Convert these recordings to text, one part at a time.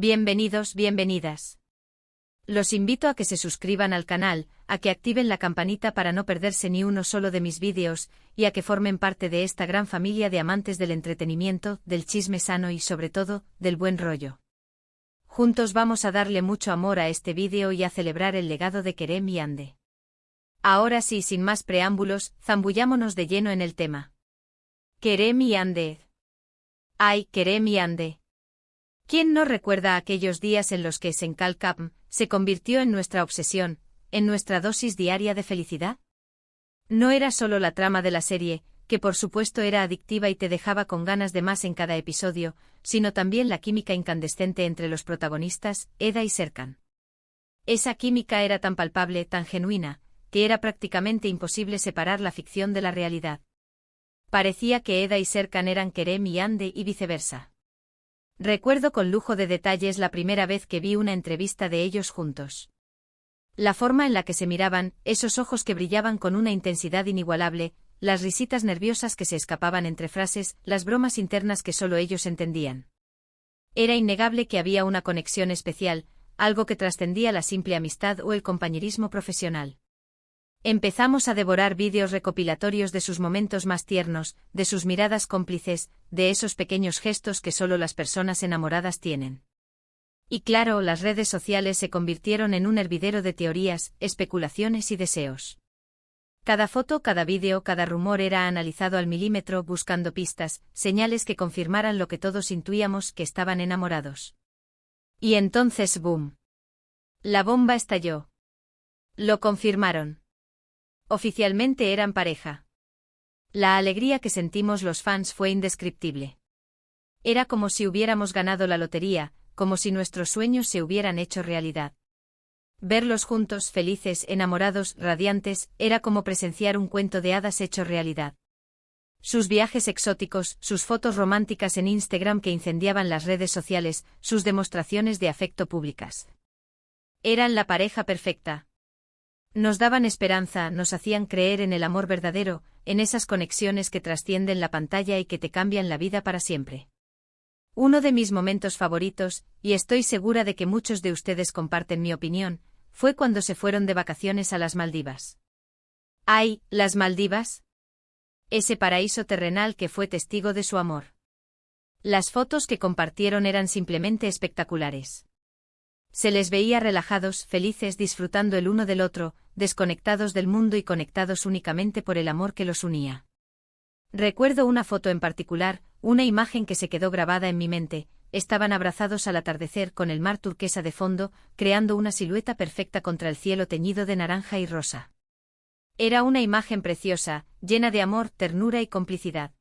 Bienvenidos, bienvenidas. Los invito a que se suscriban al canal, a que activen la campanita para no perderse ni uno solo de mis vídeos, y a que formen parte de esta gran familia de amantes del entretenimiento, del chisme sano y sobre todo, del buen rollo. Juntos vamos a darle mucho amor a este vídeo y a celebrar el legado de Kerem y Hande. Ahora sí, sin más preámbulos, zambullámonos de lleno en el tema. Kerem y Hande. ¡Ay, Kerem y Hande! ¿Quién no recuerda aquellos días en los que Senkalkam se convirtió en nuestra obsesión, en nuestra dosis diaria de felicidad? No era solo la trama de la serie, que por supuesto era adictiva y te dejaba con ganas de más en cada episodio, sino también la química incandescente entre los protagonistas, Eda y Serkan. Esa química era tan palpable, tan genuina, que era prácticamente imposible separar la ficción de la realidad. Parecía que Eda y Serkan eran Kerem y Hande y viceversa. Recuerdo con lujo de detalles la primera vez que vi una entrevista de ellos juntos. La forma en la que se miraban, esos ojos que brillaban con una intensidad inigualable, las risitas nerviosas que se escapaban entre frases, las bromas internas que solo ellos entendían. Era innegable que había una conexión especial, algo que trascendía la simple amistad o el compañerismo profesional. Empezamos a devorar vídeos recopilatorios de sus momentos más tiernos, de sus miradas cómplices, de esos pequeños gestos que solo las personas enamoradas tienen. Y claro, las redes sociales se convirtieron en un hervidero de teorías, especulaciones y deseos. Cada foto, cada vídeo, cada rumor era analizado al milímetro buscando pistas, señales que confirmaran lo que todos intuíamos, que estaban enamorados. Y entonces ¡boom! La bomba estalló. Lo confirmaron. Oficialmente eran pareja. La alegría que sentimos los fans fue indescriptible. Era como si hubiéramos ganado la lotería, como si nuestros sueños se hubieran hecho realidad. Verlos juntos, felices, enamorados, radiantes, era como presenciar un cuento de hadas hecho realidad. Sus viajes exóticos, sus fotos románticas en Instagram que incendiaban las redes sociales, sus demostraciones de afecto públicas. Eran la pareja perfecta. Nos daban esperanza, nos hacían creer en el amor verdadero, en esas conexiones que trascienden la pantalla y que te cambian la vida para siempre. Uno de mis momentos favoritos, y estoy segura de que muchos de ustedes comparten mi opinión, fue cuando se fueron de vacaciones a las Maldivas. ¡Ay, las Maldivas! Ese paraíso terrenal que fue testigo de su amor. Las fotos que compartieron eran simplemente espectaculares. Se les veía relajados, felices, disfrutando el uno del otro, desconectados del mundo y conectados únicamente por el amor que los unía. Recuerdo una foto en particular, una imagen que se quedó grabada en mi mente. Estaban abrazados al atardecer con el mar turquesa de fondo, creando una silueta perfecta contra el cielo teñido de naranja y rosa. Era una imagen preciosa, llena de amor, ternura y complicidad.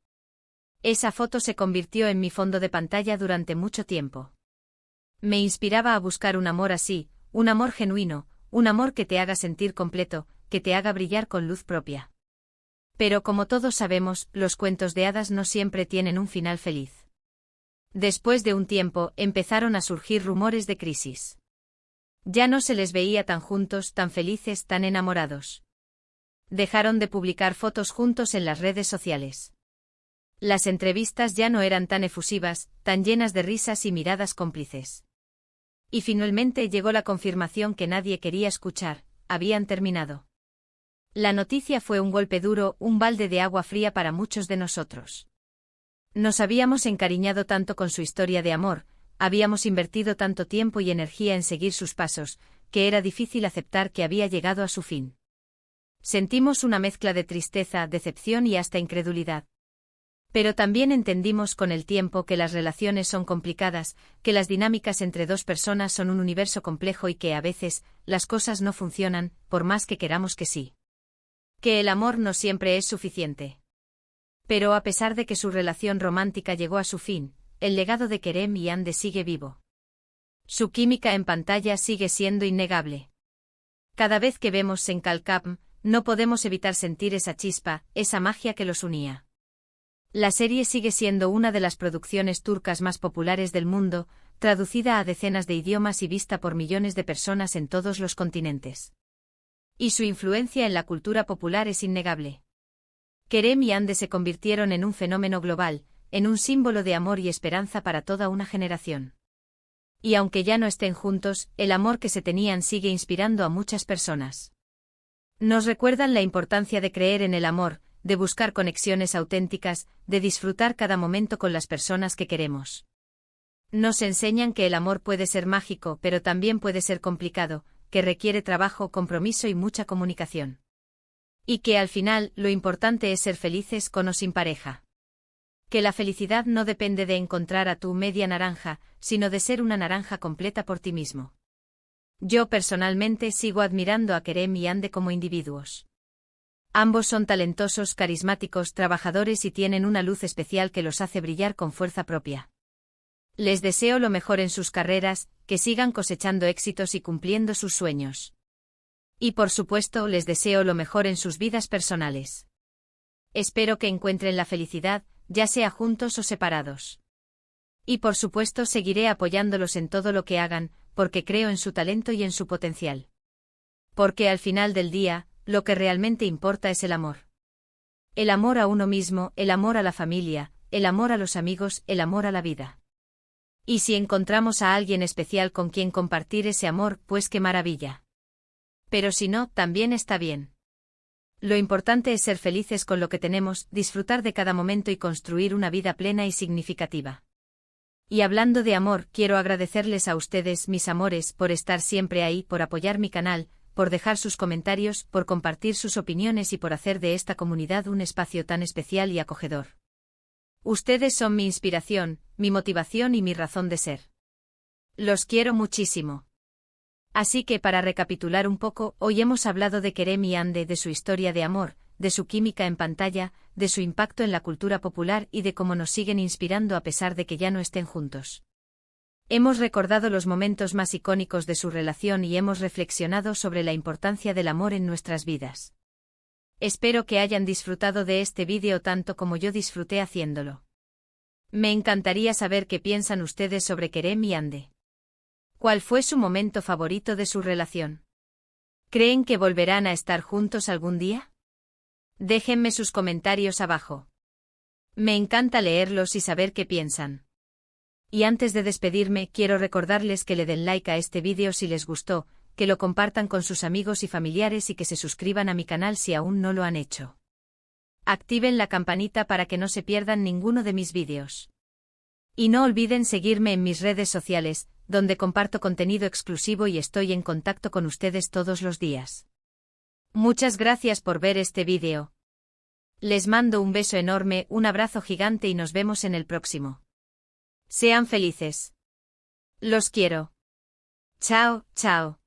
Esa foto se convirtió en mi fondo de pantalla durante mucho tiempo. Me inspiraba a buscar un amor así, un amor genuino, un amor que te haga sentir completo, que te haga brillar con luz propia. Pero como todos sabemos, los cuentos de hadas no siempre tienen un final feliz. Después de un tiempo, empezaron a surgir rumores de crisis. Ya no se les veía tan juntos, tan felices, tan enamorados. Dejaron de publicar fotos juntos en las redes sociales. Las entrevistas ya no eran tan efusivas, tan llenas de risas y miradas cómplices. Y finalmente llegó la confirmación que nadie quería escuchar: habían terminado. La noticia fue un golpe duro, un balde de agua fría para muchos de nosotros. Nos habíamos encariñado tanto con su historia de amor, habíamos invertido tanto tiempo y energía en seguir sus pasos, que era difícil aceptar que había llegado a su fin. Sentimos una mezcla de tristeza, decepción y hasta incredulidad. Pero también entendimos con el tiempo que las relaciones son complicadas, que las dinámicas entre dos personas son un universo complejo y que a veces, las cosas no funcionan, por más que queramos que sí. Que el amor no siempre es suficiente. Pero a pesar de que su relación romántica llegó a su fin, el legado de Kerem y Hande sigue vivo. Su química en pantalla sigue siendo innegable. Cada vez que vemos Senkalkam, no podemos evitar sentir esa chispa, esa magia que los unía. La serie sigue siendo una de las producciones turcas más populares del mundo, traducida a decenas de idiomas y vista por millones de personas en todos los continentes. Y su influencia en la cultura popular es innegable. Kerem y Hande se convirtieron en un fenómeno global, en un símbolo de amor y esperanza para toda una generación. Y aunque ya no estén juntos, el amor que se tenían sigue inspirando a muchas personas. Nos recuerdan la importancia de creer en el amor, de buscar conexiones auténticas, de disfrutar cada momento con las personas que queremos. Nos enseñan que el amor puede ser mágico, pero también puede ser complicado, que requiere trabajo, compromiso y mucha comunicación. Y que al final, lo importante es ser felices con o sin pareja. Que la felicidad no depende de encontrar a tu media naranja, sino de ser una naranja completa por ti mismo. Yo personalmente sigo admirando a Kerem y Ande como individuos. Ambos son talentosos, carismáticos, trabajadores y tienen una luz especial que los hace brillar con fuerza propia. Les deseo lo mejor en sus carreras, que sigan cosechando éxitos y cumpliendo sus sueños. Y por supuesto, les deseo lo mejor en sus vidas personales. Espero que encuentren la felicidad, ya sea juntos o separados. Y por supuesto seguiré apoyándolos en todo lo que hagan, porque creo en su talento y en su potencial. Porque al final del día, lo que realmente importa es el amor. El amor a uno mismo, el amor a la familia, el amor a los amigos, el amor a la vida. Y si encontramos a alguien especial con quien compartir ese amor, pues qué maravilla. Pero si no, también está bien. Lo importante es ser felices con lo que tenemos, disfrutar de cada momento y construir una vida plena y significativa. Y hablando de amor, quiero agradecerles a ustedes, mis amores, por estar siempre ahí, por apoyar mi canal, por dejar sus comentarios, por compartir sus opiniones y por hacer de esta comunidad un espacio tan especial y acogedor. Ustedes son mi inspiración, mi motivación y mi razón de ser. Los quiero muchísimo. Así que para recapitular un poco, hoy hemos hablado de Kerem y Ande, de su historia de amor, de su química en pantalla, de su impacto en la cultura popular y de cómo nos siguen inspirando a pesar de que ya no estén juntos. Hemos recordado los momentos más icónicos de su relación y hemos reflexionado sobre la importancia del amor en nuestras vidas. Espero que hayan disfrutado de este vídeo tanto como yo disfruté haciéndolo. Me encantaría saber qué piensan ustedes sobre Kerem y Ande. ¿Cuál fue su momento favorito de su relación? ¿Creen que volverán a estar juntos algún día? Déjenme sus comentarios abajo. Me encanta leerlos y saber qué piensan. Y antes de despedirme, quiero recordarles que le den like a este vídeo si les gustó, que lo compartan con sus amigos y familiares y que se suscriban a mi canal si aún no lo han hecho. Activen la campanita para que no se pierdan ninguno de mis vídeos. Y no olviden seguirme en mis redes sociales, donde comparto contenido exclusivo y estoy en contacto con ustedes todos los días. Muchas gracias por ver este vídeo. Les mando un beso enorme, un abrazo gigante y nos vemos en el próximo. Sean felices. Los quiero. Chao, chao.